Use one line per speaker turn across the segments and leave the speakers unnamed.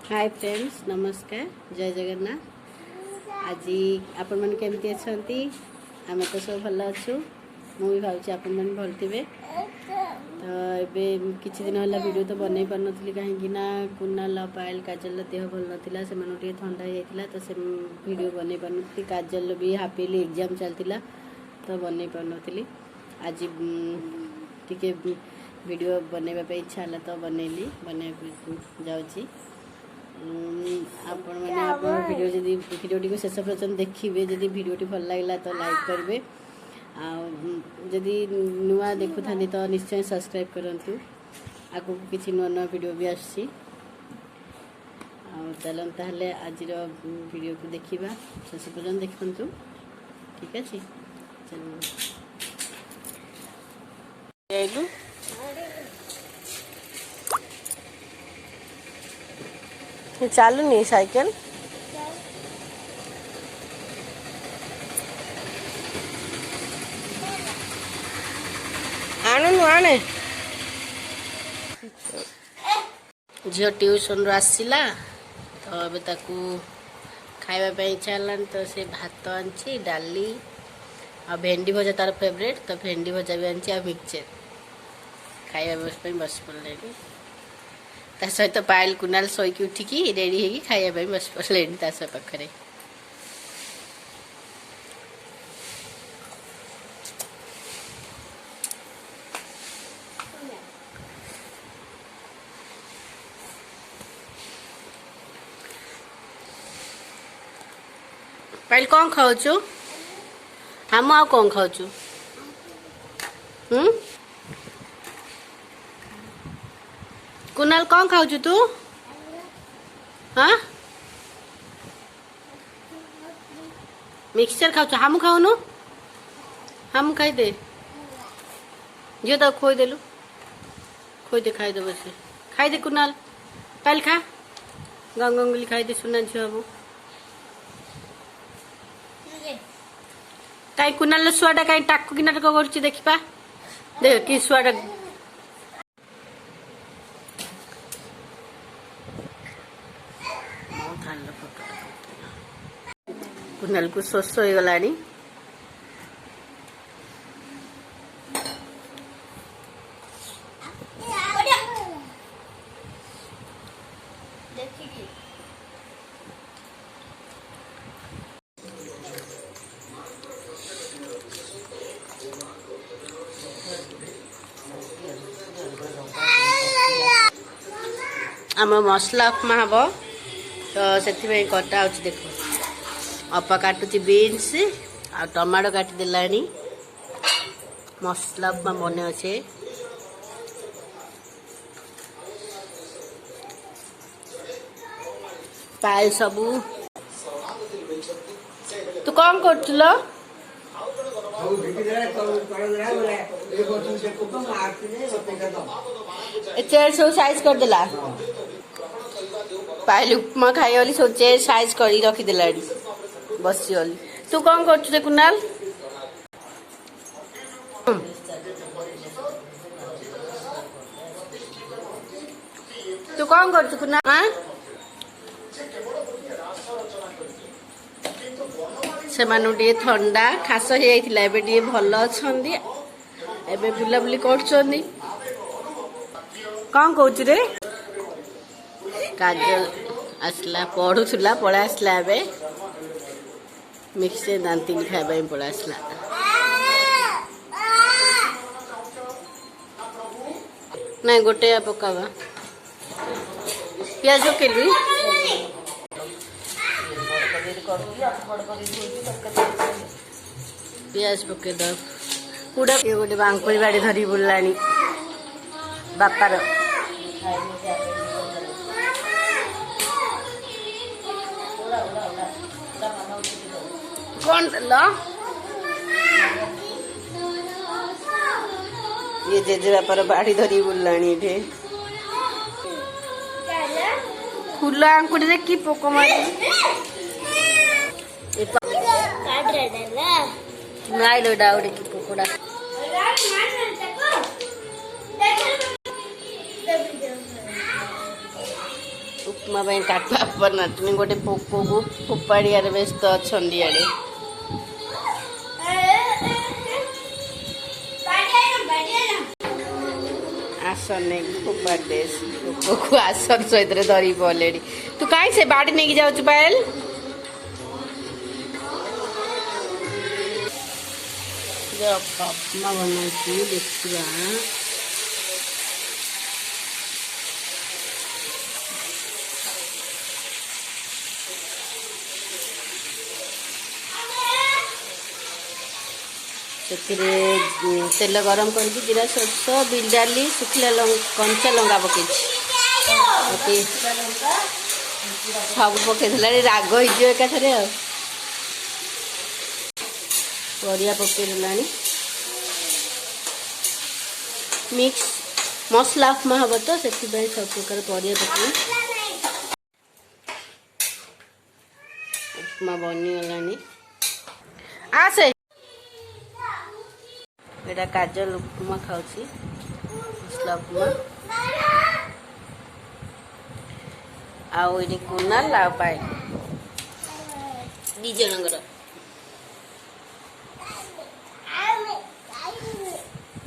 Hi friends, नमस्कार, जय जगन्नाथ। आज आपण मैंने केमती अच्छा आम तो सब भल अच्छु। मुझे भावी आपण मैंने भल थे। तो ये किसी दिन है वीडियो तो बनई पार नी कहीं कुनाल पायल काजल देह भल नाला से ठंडा होता तो से वीडियो बनई पार नी। काजल भी हाफिली एग्जाम चलता तो बनई पार नी। आज टी वीडियो बनवाई इच्छा है तो बनैली बन जाऊँगी। आपण मैंने आप वीडियो जदि वीडियोटी को शेष पर्यटन देखिए जदि वीडियोटी भल लगे तो लाइक करेंगे। जदि नुआ देखु था तो निश्चय सब्सक्राइब करूँ। आगू किसी नुआ नुआ वीडियो भी आसी चलन ताहले आज वीडियो को देखा शेष पर्यटन देखु। ठीक अच्छे चलो चालू साइकिल आने झील ट्यूशन आसला तो अब ताकू खाइबा इच्छा है तो से भात आनी डाली आ भेंडी भजा तार फेवरेट तो भेंडी भजा भी आनी आ मिक्सचर खाइबा बस पड़े सहित पायल कुनाल शोकी उठिकी रेडी हो खाइबा बस पड़े पाखे। पायल कौन खाऊ हम आ कौन खाऊ कुनाल कौन खाऊ तू हाँ मिक्सचर खाऊ हम खाऊनु हम खाई दे जो तो खोई देलु खोई दे खाई दे बस खाई दे कुनाल पायल खा गंगुली खाई दे सुना झील हम कहीं कुनाल शुआटा कहीं टाक कि नाटक कर देखा देख कि शुआटा कुनाल को शोष हो गला आम मसला उपमा हम तो से कटा देख अपा काटुची बीन्स आ टमाटो काटिदेला मसला उपमा बने अच्छे। पायल सबू तू कौन कर चेयर सब साइज करदेला पायल उपमा खाई वाली सब चेयर साइज कर रखीदेला बसी वाली। तू कौन कर कुनाल तू कौन कर कुनाल हाँ से टे ठंडा खास हो जाता टे भल अच्छा बुलाबुली कर कौन कौच रे काजल आसला पढ़ुला पड़ा आसला मिक्सचर दांती खाइबा पड़ा आसला ना गोटे पकावा पियाज पकेलि पियाज पकेद कूड़ा ये गोटे बांकुड़ी बाड़ी धरी बुला बापार कौन ये जेजे बापार बाड़ी धरी बुला फूल आंकुड़ी कि पोक मारी नाइलो डाउडी की पोकड़ा उपमा काटवा पर नाटनी गोटे पोक को फोपाड़ियार व्यस्त अच्छा आसन नहीं फोपाड़ दे को आसन सहित धरी पड़े तू कहीं से बाड़ी नहीं जाऊ पायल उपमा बना देखा तेल गरम करके जीरा सरस बिल डाली सुखला कंचा लंका पकई सब पकईला राग एकाथरे परिया पकईदेला मिक्स मसला उपमा हम तो से सब प्रकार परिया पकई उपमा बनीगलानी आसे एटा काजल उपमा खाऊची मसला उपमा आउ ये कुनाल आ पाए दी जनगर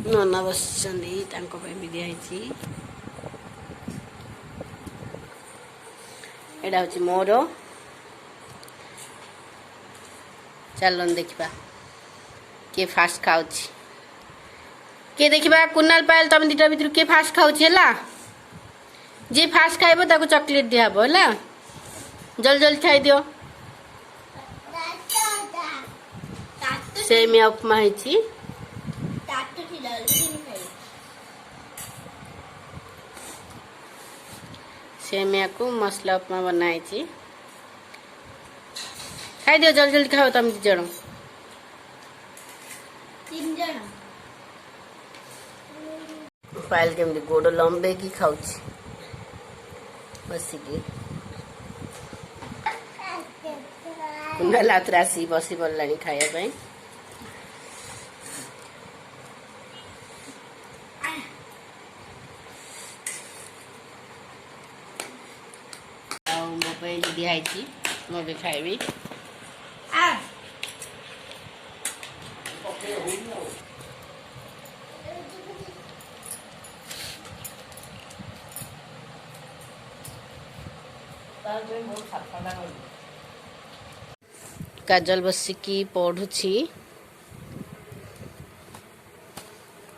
नना बस भी दिखाई एटा हूँ मोर चलन देखा किए फास्ट खाऊची किए देखा कुनाल पायल तुम दीटा भर किए फास्ट खाऊची है जी फास्ट खाइब ताको चॉकलेट दिहब है जल्दी जल्दी खाई दियो सेमिया उपमा है सेमिया को मसला उपमा बनाई खाई दियो जल्दी जल्दी खाओ तुम जन पायल केमती गोड़ लंबे की खाऊ बसिकी कुनाल आउथरे आसी बसी पड़ा खाया मोबाइल दिखाई मो भी खाइबी काजल बसिकी पढ़ुची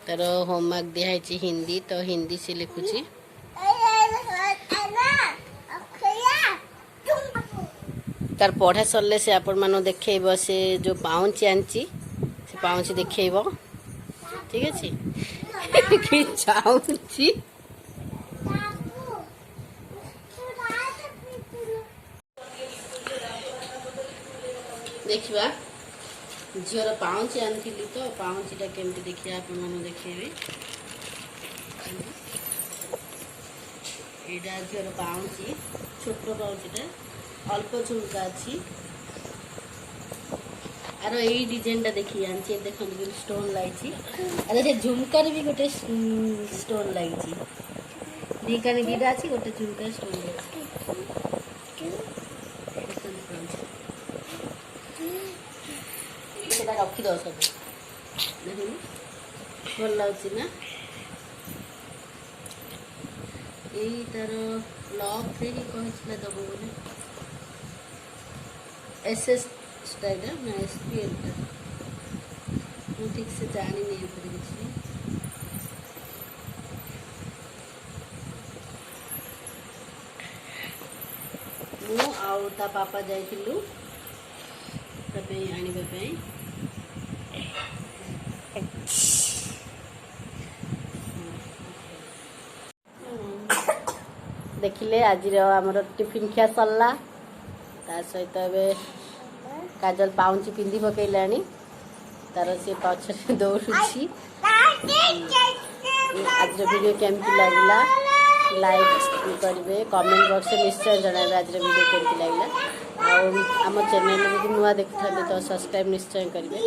तार होमवर्क दिखाई हिंदी तो हिंदी से लिखुची तार पढ़ा सरले से आपण मानो देखेब से जो पाउंची आंची से पाउंची देखेब ठीक अच्छे कि चाउची देखा झीर पाउंची आनी तो पाउंचीटा केमती देखिए आप देखेबे यहाँ झीर पाउंची छोट पाउंचीटा अल्प झुमका अच्छी आर यही डिजाइन टा देखिए आनी देखते स्टोन लगी अरे से झुमकार भी गोटे स्टोन लगी दीकानी दीटा अच्छी गोटे झुमका स्टोन लगी रखीद सब देख भल लगे ना यही तार लक ही कहला दब बोले एसएस स्टाइल ना एसपीएल ठीक से जानी नहीं किसी मु आउ ता पापा जाइलु आने देखिले आज आमर टिफिन खिया सरला तार सहित ए काजल पाउंची पिंधि पकईलानी तार से पछरे दौड़ी आज वीडियो केमती लगला लाइक करेंगे कमेंट बॉक्स में निश्चय जनाबे आज वीडियो केमती लगला आम चैनल भी नुआ देखते तो सब्सक्राइब निश्चय करेंगे।